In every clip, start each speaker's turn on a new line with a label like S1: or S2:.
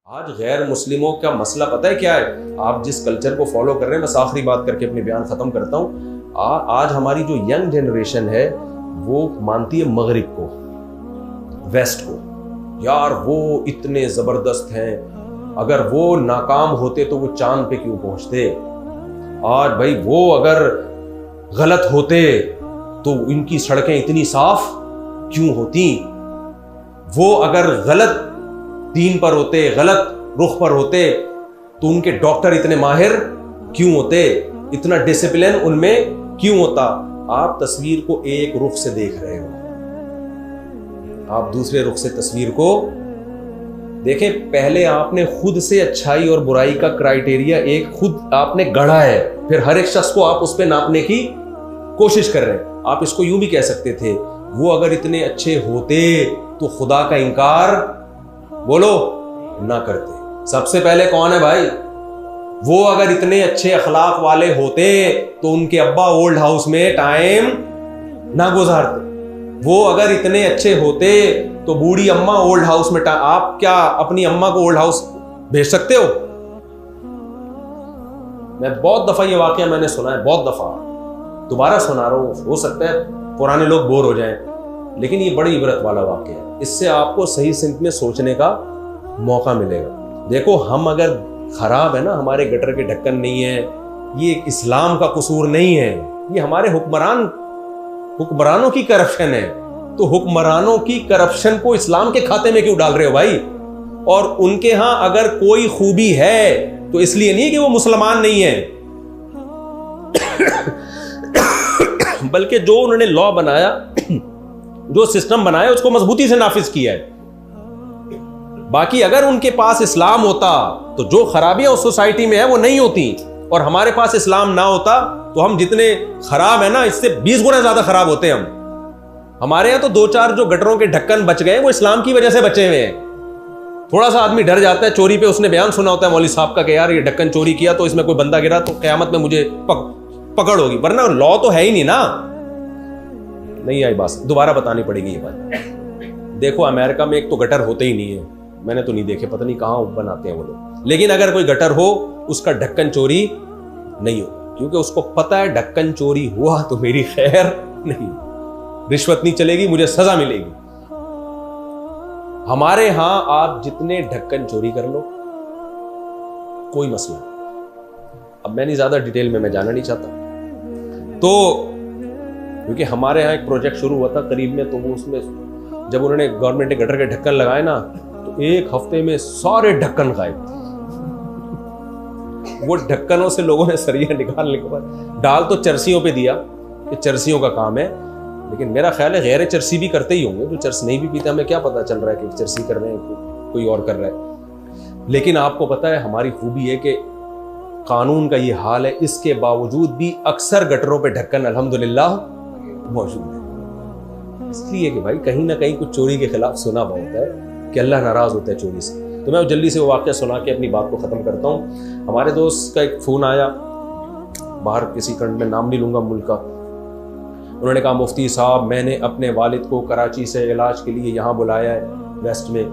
S1: आज गैर मुस्लिमों का मसला पता है क्या है? आप जिस कल्चर को फॉलो कर रहे हैं, मैं आखिरी बात करके अपनी बयान खत्म करता हूँ। आज हमारी जो यंग जनरेशन है वो मानती है मगरिब को, वेस्ट को। यार वो इतने जबरदस्त हैं, अगर वो नाकाम होते तो वो चांद पे क्यों पहुंचते। आज भाई वो अगर गलत होते तो इनकी सड़कें इतनी साफ क्यों होती। वो अगर गलत दीन पर होते, गलत रुख पर होते तो उनके डॉक्टर इतने माहिर क्यों होते, इतना डिसिप्लिन उनमें क्यों होता। आप तस्वीर को एक रुख से देख रहे हो, आप दूसरे रुख से तस्वीर को देखें। पहले आपने खुद से अच्छाई और बुराई का क्राइटेरिया एक खुद आपने गढ़ा है, फिर हर एक शख्स को आप उस पर नापने की कोशिश कर रहे हैं। आप इसको यूं भी कह सकते थे, वो अगर इतने अच्छे होते तो खुदा का इनकार बोलो ना करते। सबसे पहले कौन है भाई? वो अगर इतने अच्छे अखलाक वाले होते तो उनके अब्बा ओल्ड हाउस में टाइम ना गुजारते। वो अगर इतने अच्छे होते तो बूढ़ी अम्मा ओल्ड हाउस में आप क्या अपनी अम्मा को ओल्ड हाउस भेज सकते हो? मैं बहुत दफा ये वाकया मैंने सुना है, बहुत दफा दोबारा सुना रहा हूं। हो सकता है पुराने लोग बोर हो जाएं, लेकिन ये बड़ी इबरत वाला वाकया है। इससे आपको सही सिंक में सोचने का मौका मिलेगा। देखो, हम अगर खराब है ना, हमारे गटर के ढक्कन नहीं है, ये इस्लाम का कसूर नहीं है, ये हमारे हुक्मरानों की करप्शन है। तो हुक्मरानों की करप्शन को इस्लाम के खाते में क्यों डाल रहे हो भाई? और उनके यहां अगर कोई खूबी है तो इसलिए नहीं कि वो मुसलमान नहीं है, बल्कि जो उन्होंने लॉ बनाया, जो सिस्टम बनाया, उसको मजबूती से नाफिज किया है। बाकी अगर उनके पास इस्लाम होता तो जो खराबियां उस सोसाइटी में है वो नहीं होती, और हमारे पास इस्लाम ना होता तो हम जितने खराब है ना, इससे 20 गुना ज्यादा खराब होते हम। हमारे यहां तो 2-4 जो गटरों के ढक्कन बच गए वो इस्लाम की वजह से बचे हुए हैं। थोड़ा सा आदमी डर जाता है चोरी पे, उसने बयान सुना होता है मौलवी साहब का कि यार ये ढक्कन चोरी किया तो इसमें कोई बंदा गिरा तो क़यामत में मुझे पकड़ होगी, वरना लॉ तो है ही नहीं ना। नहीं आई बात, दोबारा बतानी पड़ेगी ये बात। देखो, अमेरिका में एक तो गटर होते ही नहीं है, मैंने तो नहीं देखे, पता नहीं कहां बनाते हैं वो लोग। लेकिन अगर कोई गटर हो उसका ढक्कन चोरी नहीं हो, क्योंकि उसको पता है ढक्कन चोरी हुआ तो मेरी खैर नहीं, रिश्वत नहीं चलेगी, मुझे सजा मिलेगी। हमारे यहां आप जितने ढक्कन चोरी कर लो कोई मसला नहीं। अब मैं नहीं ज्यादा डिटेल में मैं जाना नहीं चाहता, तो क्योंकि हमारे यहाँ एक प्रोजेक्ट शुरू हुआ था करीब में, तो वो उसमें जब उन्होंने गवर्नमेंट ने गटर के ढक्कन लगाए ना, तो एक हफ्ते में सारे ढक्कन गायब थे। वो ढक्कनों से लोगों ने सरिया निकालने के बाद डाल तो चरसियों पे दिया कि चरसियों का काम है, लेकिन मेरा ख्याल है गैर चरसी भी करते ही होंगे। जो चरस नहीं भी पीते, हमें क्या पता चल रहा है कि चरसी कर रहे हैं, कोई और कर रहा है। लेकिन आपको पता है हमारी खूबी है कि कानून का ये हाल है, इसके बावजूद भी अक्सर गटरों पे ढक्कन अल्हम्दुलिल्लाह मौजूद है। इसलिए कि भाई कहीं ना कहीं कुछ चोरी के खिलाफ सुना बहुत है कि अल्लाह नाराज होता है चोरी से। तो मैं जल्दी से वो वाक़या सुना के अपनी बात को ख़त्म करता हूँ। हमारे दोस्त का एक फ़ोन आया, बाहर किसी कंट्री में, नाम नहीं लूँगा मुल्क का। उन्होंने कहा, मुफ्ती साहब, मैंने अपने वालिद को कराची से इलाज के लिए यहाँ बुलाया है वेस्ट में,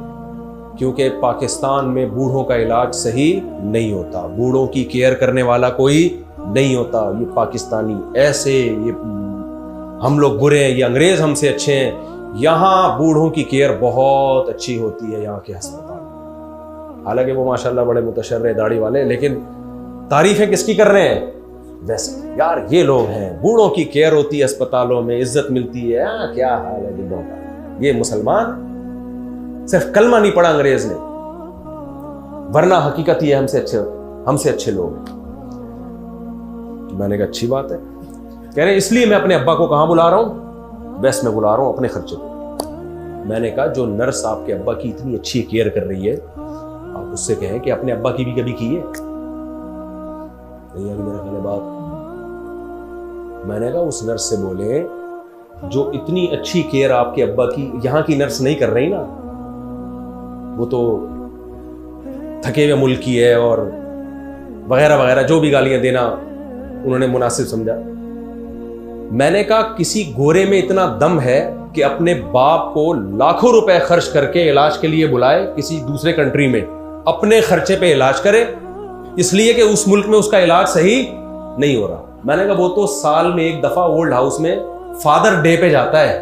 S1: क्योंकि पाकिस्तान में बूढ़ों का इलाज सही नहीं होता, बूढ़ों की केयर करने वाला कोई नहीं होता। ये पाकिस्तानी ऐसे, ये हम लोग बुरे हैं, ये अंग्रेज हमसे अच्छे हैं। यहाँ बूढ़ों की केयर बहुत अच्छी होती है यहाँ के अस्पताल। हालांकि वो माशाल्लाह बड़े मुतशर्रे दाढ़ी वाले, लेकिन तारीफें किसकी कर रहे हैं? वैसे यार ये लोग हैं, बूढ़ों की केयर होती है अस्पतालों में, इज्जत मिलती है। क्या हाल है बूढ़ों का। ये मुसलमान सिर्फ कलमा नहीं पढ़ा अंग्रेज ने, वरना हकीकत ये हमसे अच्छे लोग हैं। मैंने कहा अच्छी बात है। कह रहे इसलिए मैं अपने अब्बा को कहां बुला रहा हूं? वेस्ट में बुला रहा हूं, अपने खर्चे पे। मैंने कहा जो नर्स आपके अब्बा की इतनी अच्छी केयर कर रही है, आप उससे कहें कि अपने अब्बा की भी कभी की है। नहीं आगे मेरा ख्याल बात। मैंने कहा उस नर्स से बोले जो इतनी अच्छी केयर आपके अब्बा की यहां की नर्स नहीं कर रही ना, वो तो थके हुए मुल्क की है, और वगैरह वगैरह जो भी गालियां देना उन्होंने मुनासिब समझा। मैंने कहा किसी गोरे में इतना दम है कि अपने बाप को लाखों रुपए खर्च करके इलाज के लिए बुलाए किसी दूसरे कंट्री में, अपने खर्चे पे इलाज करे, इसलिए कि उस मुल्क में उसका इलाज सही नहीं हो रहा। मैंने कहा वो तो साल में एक दफा ओल्ड हाउस में फादर डे पे जाता है,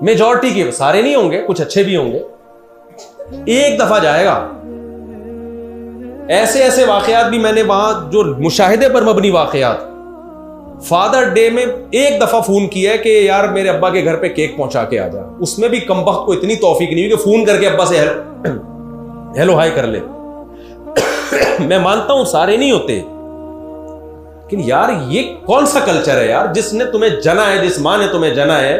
S1: मेजॉरिटी के, सारे नहीं होंगे, कुछ अच्छे भी होंगे, एक दफा जाएगा। ऐसे ऐसे वाकयात भी मैंने वहां, जो मुशाहिदे पर मबनी वाकयात, फादर डे में एक दफा फोन किया है कि यार मेरे अब्बा के घर पे केक पहुंचा के आ जा। उसमें भी कमबख्त को इतनी तौफीक नहीं हुई कि फोन करके अब्बा से हेलो हाय कर ले। मैं मानता हूं सारे नहीं होते, लेकिन यार ये कौन सा कल्चर है यार, जिसने तुम्हें जना है, जिस मां ने तुम्हें जना है,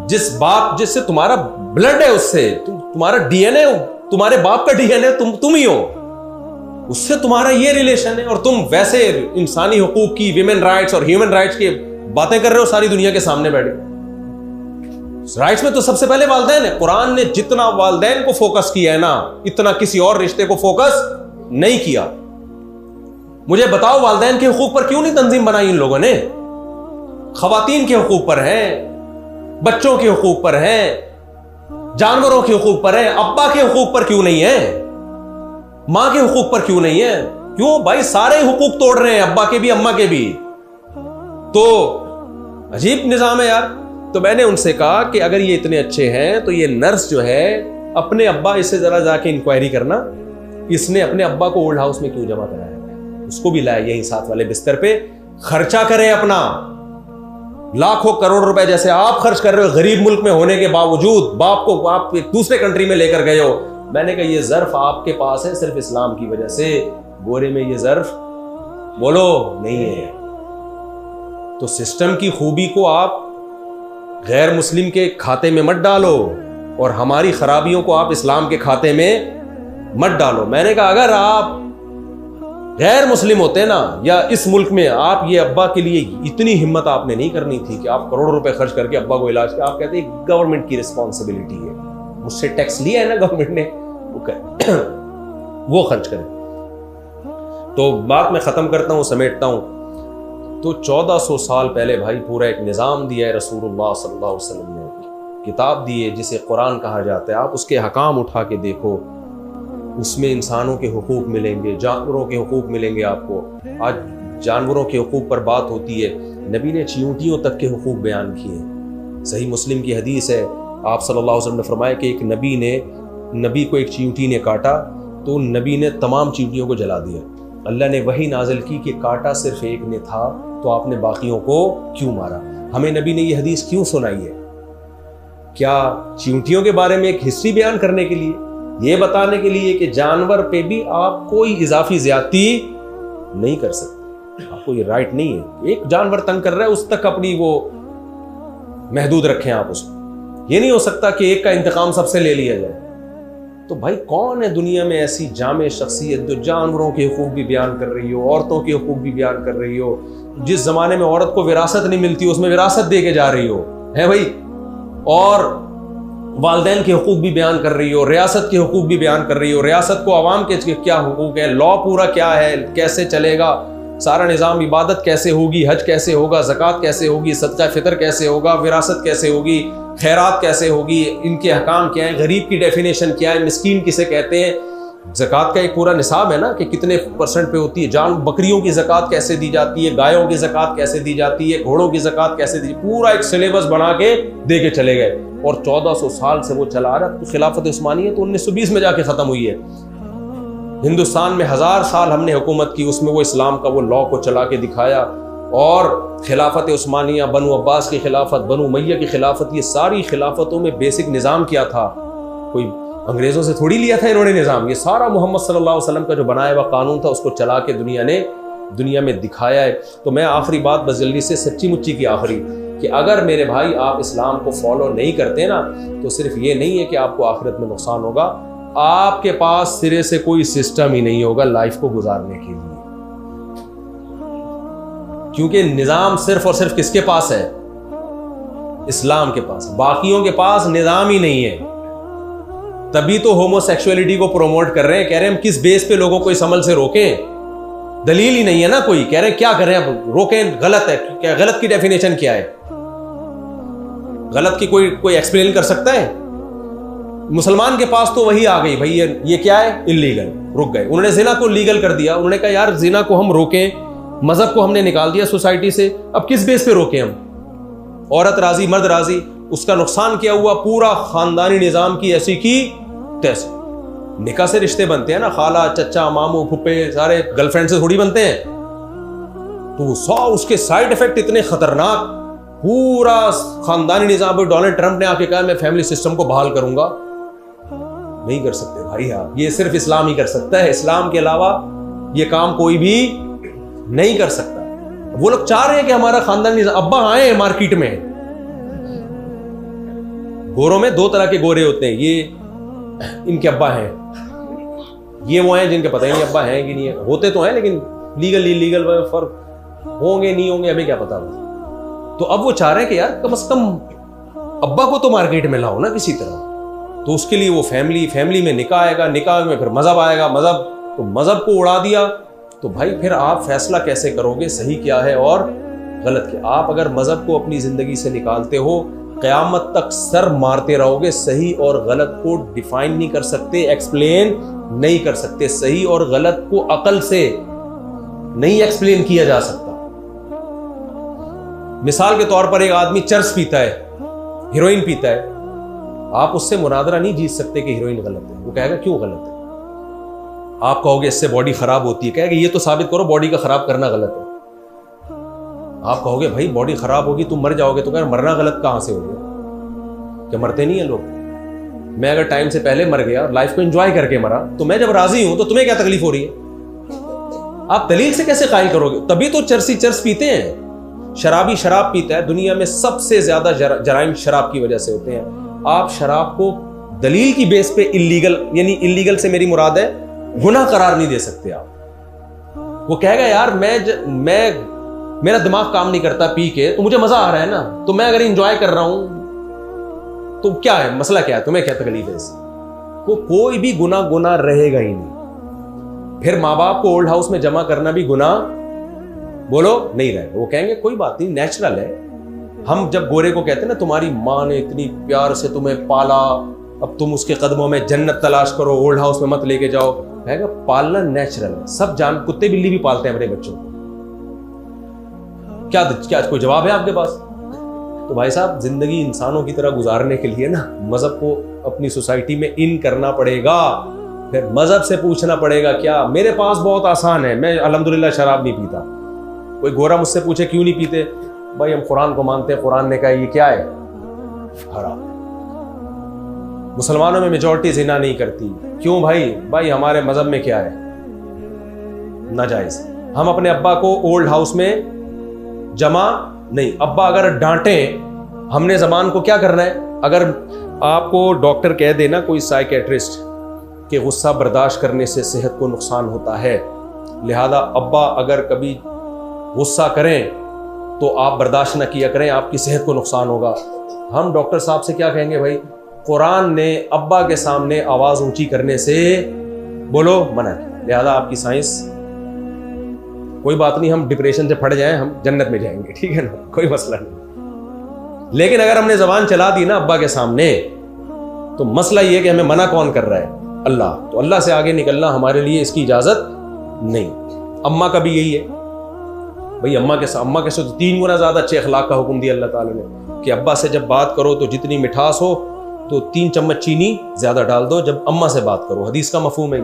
S1: जिस बाप, जिससे तुम्हारा ब्लड है, उससे तुम्हारा डीएनए, तुम्हारे बाप का डीएनए तुम ही हो, उससे तुम्हारा ये रिलेशन है, और तुम वैसे इंसानी हुकूक की, विमेन राइट्स और ह्यूमन राइट्स की बातें कर रहे हो सारी दुनिया के सामने बैठे। राइट्स में तो सबसे पहले वालिदैन है। कुरान ने जितना वालिदैन को फोकस किया है ना, इतना किसी और रिश्ते को फोकस नहीं किया। मुझे बताओ वालिदैन के हुकूक पर क्यों नहीं तंजीम बनाई इन लोगों ने? खवातीन के हुकूक पर है, बच्चों के हुकूक पर है, जानवरों के हुकूक पर है, अब्बा के हुकूक पर क्यों नहीं है? मां के हुकूक पर क्यों नहीं है? क्यों भाई? सारे हुकूक तोड़ रहे हैं, अब्बा के भी अम्मा के भी। तो अजीब निजाम है यार। तो मैंने उनसे कहा कि अगर ये इतने अच्छे हैं तो ये नर्स जो है, अपने अब्बा, इससे जरा जाके इंक्वायरी करना, इसने अपने अब्बा को ओल्ड हाउस में क्यों जमा कराया, उसको भी लाया यही साथ वाले बिस्तर पे, खर्चा करें अपना लाखों करोड़ रुपए जैसे आप खर्च कर रहे हो गरीब मुल्क में होने के बावजूद। बाप को आप एक दूसरे कंट्री में लेकर गए हो। मैंने कहा ये ज़र्फ आपके पास है सिर्फ इस्लाम की वजह से, गोरे में ये ज़र्फ बोलो नहीं है। तो सिस्टम की खूबी को आप गैर मुस्लिम के खाते में मत डालो, और हमारी खराबियों को आप इस्लाम के खाते में मत डालो। मैंने कहा अगर आप गैर मुस्लिम होते ना, या इस मुल्क में, आप ये अब्बा के लिए इतनी हिम्मत आपने नहीं करनी थी कि आप करोड़ों रुपए खर्च करके अब्बा को इलाज किया। आप कहते हैं गवर्नमेंट की रिस्पॉन्सिबिलिटी है, मुझसे टैक्स लिया है ना गवर्नमेंट ने, वो खर्च करें। तो बात मैं खत्म करता हूं, समेटता हूं। तो 1400 साल पहले भाई पूरा एक निज़ाम दिया है रसूलुल्लाह सल्लल्लाहु अलैहि वसल्लम ने, किताब दी है जिसे कुरान कहा जाता है। आप उसके हकाम उठा के देखो, उसमें इंसानों के हुकूक मिलेंगे, जानवरों के हुकूक मिलेंगे आपको। आज जानवरों के हुकूक पर बात होती है, नबी ने चींटियों तक के हुकूक बयान किए। सही मुस्लिम की हदीस है, आप सल्लल्लाहु अलैहि वसल्लम ने फरमाया कि एक नबी को एक चींटी ने काटा तो नबी ने तमाम चींटियों को जला दिया। अल्लाह ने वही नाजिल की कि काटा सिर्फ एक ने था तो आपने बाकियों को क्यों मारा? हमें नबी ने यह हदीस क्यों सुनाई है? क्या चींटियों के बारे में एक हिस्ट्री बयान करने के लिए, ये बताने के लिए कि जानवर पे भी आप कोई इजाफी ज्यादती नहीं कर सकते, आपको ये राइट नहीं है। एक जानवर तंग कर रहा है, उस तक अपनी वो महदूद रखें आप उसको। ये नहीं हो सकता कि एक का इंतकाम सबसे ले लिया जाए। तो भाई कौन है दुनिया में ऐसी जामे शख्सियत जो जानवरों के हुकूक भी बयान कर रही हो, औरतों के हुकूक भी बयान कर रही हो? जिस जमाने में औरत को विरासत नहीं मिलती उसमें विरासत दे के जा रही हो, है भाई, और वालिदैन के हुकूक भी बयान कर रही हो, रियासत के हुकूक भी बयान कर रही हो। रियासत को अवाम के क्या हुकूक है, लॉ पूरा क्या है, कैसे चलेगा सारा निज़ाम, इबादत कैसे होगी, हज कैसे होगा, ज़कात कैसे होगी, सदका फितर कैसे होगा, विरासत कैसे होगी, खैरात कैसे होगी, इनके हकाम क्या है, गरीब की डेफिनेशन क्या है, मिस्कीन किसे कहते हैं। ज़कात का एक पूरा निसाब है ना कि कितने % पे होती है। बकरियों की ज़कात कैसे दी जाती है, गायों की ज़कात कैसे दी जाती है, घोड़ों की ज़कात कैसे दी, पूरा एक सिलेबस बना के दे के चले गए। और 1400 साल से वो चला आ रहा। तो खिलाफत उस्मानिया तो 1920 में जाके ख़त्म हुई है। हिंदुस्तान में 1000 साल हमने हुकूमत की, उसमें वो इस्लाम का वो लॉ को चला के दिखाया। और खिलाफत उस्मानिया, बनु अब्बास की खिलाफत, बनु उमैया की खिलाफत, ये सारी खिलाफतों में बेसिक निज़ाम क्या था? कोई अंग्रेज़ों से थोड़ी लिया था इन्होंने निज़ाम। ये सारा मोहम्मद सल्लल्लाहु अलैहि वसल्लम का जो बनाया हुआ कानून था उसको चला के दुनिया में दिखाया है। तो मैं आखिरी बात बस जल्दी से, सच्ची मुच्ची की आखिरी, कि अगर मेरे भाई आप इस्लाम को फॉलो नहीं करते ना, तो सिर्फ ये नहीं है कि आपको आखिरत में नुकसान होगा, आपके पास सिरे से कोई सिस्टम ही नहीं होगा लाइफ को गुजारने के लिए। क्योंकि निजाम सिर्फ और सिर्फ किसके पास है? इस्लाम के पास। बाकियों के पास निजाम ही नहीं है। तभी तो होमोसेक्सुअलिटी को प्रमोट कर रहे हैं। कह रहे हैं हम किस बेस पे लोगों को इस अमल से रोकें? दलील ही नहीं है ना कोई। कह रहे हैं क्या करें अब, रोकें, गलत है। क्या गलत की डेफिनेशन क्या है? गलत की कोई एक्सप्लेन कर सकता है? मुसलमान के पास तो वही आ गई, भाई ये क्या है, इल्लीगल, रुक गए। उन्होंने जिना को लीगल कर दिया। उन्होंने कहा यार जिना को हम रोकें, मजहब को हमने निकाल दिया सोसाइटी से, अब किस बेस पे रोकें हम? औरत राजी मर्द राजी, उसका नुकसान क्या हुआ? पूरा खानदानी निजाम की ऐसी की तैसी। निकाह से रिश्ते बनते हैं ना, खाला चचा मामू फुप्पे सारे गर्लफ्रेंड से थोड़ी बनते हैं। तो उसके साइड इफेक्ट इतने खतरनाक, पूरा खानदानी निजाम। डोनाल्ड ट्रंप ने आके कहा मैं फैमिली सिस्टम को बहाल करूंगा। नहीं कर सकते भाई आप, ये सिर्फ इस्लाम ही कर सकता है, इस्लाम के अलावा ये काम कोई भी नहीं कर सकता। वो लोग चाह रहे हैं कि हमारा खानदानी निजाम, अब्बा आए मार्केट में, गोरों में दो तरह के गोरे होते हैं, ये इनके अब्बा हैं, ये वो हैं जिनके पता ही नहीं अब्बा हैं कि नहीं है, होते तो हैं लेकिन लीगल इलीगल फर्क होंगे नहीं होंगे हमें क्या पता। तो अब वो चाह रहे हैं कि यार कम से कम अब्बा को तो मार्केट में लाओ ना किसी तरह। तो उसके लिए वो फैमिली में निकाह आएगा, निकाह में फिर मजहब आएगा, तो मजहब को उड़ा दिया। तो भाई फिर आप फैसला कैसे करोगे सही क्या है और गलत क्या? आप अगर मजहब को अपनी जिंदगी से निकालते हो, कयामत तक सर मारते रहोगे। सही और गलत को डिफाइन नहीं कर सकते, एक्सप्लेन नहीं कर सकते। सही और गलत को अकल से नहीं एक्सप्लेन किया जा सकता। मिसाल के तौर पर एक आदमी चर्स पीता है, हीरोइन पीता है, आप उससे मुनादरा नहीं जीत सकते कि हीरोइन गलत है। वो कहेगा क्यों गलत है? आप कहोगे इससे बॉडी खराब होती है, कहेगा ये तो साबित करो बॉडी का खराब करना गलत है। आप कहोगे भाई बॉडी खराब होगी तुम मर जाओगे, तो कहेगा मरना गलत कहां से हो गया? क्या मरते नहीं है लोग? मैं अगर टाइम से पहले मर गया और लाइफ को एंजॉय करके मरा, तो मैं जब राजी हूं तो तुम्हें क्या तकलीफ हो रही है? आप दलील से कैसे कायल करोगे? तभी तो चर्स पीते हैं, शराबी शराब पीता है। दुनिया में सबसे ज्यादा जराइम शराब की वजह से होते हैं। आप शराब को दलील की बेस पे इल्लीगल, यानी इल्लीगल से मेरी मुराद है गुनाह करार नहीं दे सकते आप। वो कहेगा यार मेरा दिमाग काम नहीं करता पी के, तो मुझे मजा आ रहा है ना, तो मैं अगर एंजॉय कर रहा हूं तो क्या है मसला, क्या है, तुम्हें क्या तकलीफ है इससे? कोई भी गुनाह रहेगा ही नहीं। फिर माँ बाप को ओल्ड हाउस में जमा करना भी गुनाह बोलो नहीं रहेगा। वो कहेंगे कोई बात नहीं, नेचुरल है। हम जब गोरे को कहते हैं ना तुम्हारी माँ ने इतनी प्यार से तुम्हें पाला, अब तुम उसके कदमों में जन्नत तलाश करो, ओल्ड हाउस में मत लेके जाओ, कहेगा पालना नेचुरल है। सब कुत्ते बिल्ली भी पालते हैं अपने बच्चों को। क्या कोई जवाब है आपके पास? तो भाई साहब जिंदगी इंसानों की तरह गुजारने के लिए ना मजहब को अपनी सोसाइटी में इन करना पड़ेगा। फिर मजहब से पूछना पड़ेगा क्या? मेरे पास बहुत आसान है, मैं अल्हम्दुलिल्लाह शराब नहीं पीता। कोई गोरा मुझसे पूछे क्यों नहीं पीते? भाई हम कुरान को मानते हैं, कुरान ने कहा ये क्या है, हराम। मुसलमानों में मेजॉरिटी जिना नहीं करती, क्यों भाई हमारे मजहब में क्या है, नाजायज। हम अपने अब्बा को ओल्ड हाउस में जमा नहीं, अब्बा अगर डांटे हमने जबान को क्या करना है? अगर आपको डॉक्टर कह देना, कोई साइकेट्रिस्ट, कि गुस्सा बर्दाश्त करने से सेहत को नुकसान होता है, लिहाजा अब्बा अगर कभी गुस्सा करें तो आप बर्दाश्त न किया करें, आपकी सेहत को नुकसान होगा। हम डॉक्टर साहब से क्या कहेंगे? भाई कुरान ने अब्बा के सामने आवाज ऊंची करने से बोलो मना किया, लिहाजा आपकी साइंस कोई बात नहीं, हम डिप्रेशन से फट जाएं हम जन्नत में जाएंगे, ठीक है ना, कोई मसला नहीं। लेकिन अगर हमने जबान चला दी ना अब्बा के सामने, तो मसला ये है कि हमें मना कौन कर रहा है? अल्लाह। तो अल्लाह से आगे निकलना हमारे लिए इसकी इजाजत नहीं। अम्मा का भी यही है भाई, अम्मा के साथ तो 3 गुना ज्यादा अच्छे अखलाक का हुक्म दिया अल्लाह ताला ने कि अब्बा से जब बात करो तो जितनी मिठास हो तो 3 चम्मच चीनी ज्यादा डाल दो जब अम्मा से बात करो। हदीस का मफहूम है।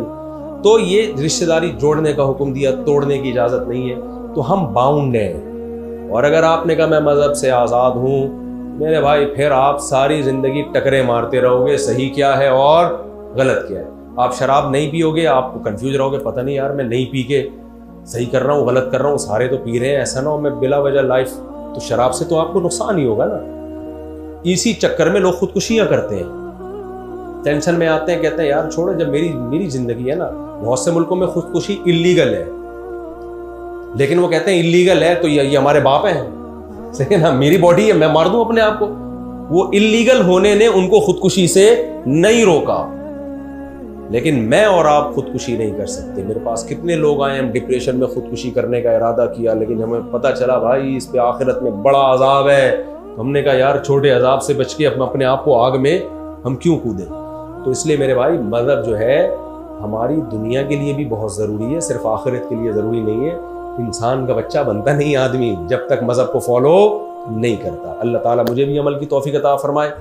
S1: तो ये रिश्तेदारी जोड़ने का हुक्म दिया, तोड़ने की इजाजत नहीं है। तो हम बाउंड हैं। और अगर आपने कहा मैं मजहब से आजाद हूं, मेरे भाई फिर आप सारी जिंदगी टकरे मारते रहोगे, सही क्या है और गलत क्या है। आप शराब नहीं पियोगे, आपको कंफ्यूज रहोगे, पता नहीं यार मैं नहीं पी के सही कर रहा हूँ गलत कर रहा हूँ, सारे तो पी रहे हैं, ऐसा ना हो मैं बिला वजह लाइफ, तो शराब से तो आपको नुकसान ही होगा ना। इसी चक्कर में लोग खुदकुशियां करते हैं, टेंशन में आते हैं, कहते हैं यार छोड़ो, जब मेरी जिंदगी है ना। बहुत से मुल्कों में खुदकुशी इलीगल है, लेकिन वो कहते हैं इलीगल है तो ये हमारे बाप हैं, सही ना, मेरी बॉडी है, मैं मार दूं अपने आप को। वो इलीगल होने ने उनको खुदकुशी से नहीं रोका, लेकिन मैं और आप खुदकुशी नहीं कर सकते। मेरे पास कितने लोग आए, हम डिप्रेशन में खुदकुशी करने का इरादा किया, लेकिन हमें पता चला भाई इस पे आखिरत में बड़ा अजाब है। तो हमने कहा यार छोटे अजाब से बच के अपने आप को आग में हम क्यों कूदें। तो इसलिए मेरे भाई मज़हब जो है हमारी दुनिया के लिए भी बहुत ज़रूरी है, सिर्फ आखिरत के लिए ज़रूरी नहीं है। इंसान का बच्चा बनता नहीं आदमी जब तक मज़हब को फॉलो नहीं करता। अल्लाह ताला मुझे भी अमल की तौफीक अता फरमाए।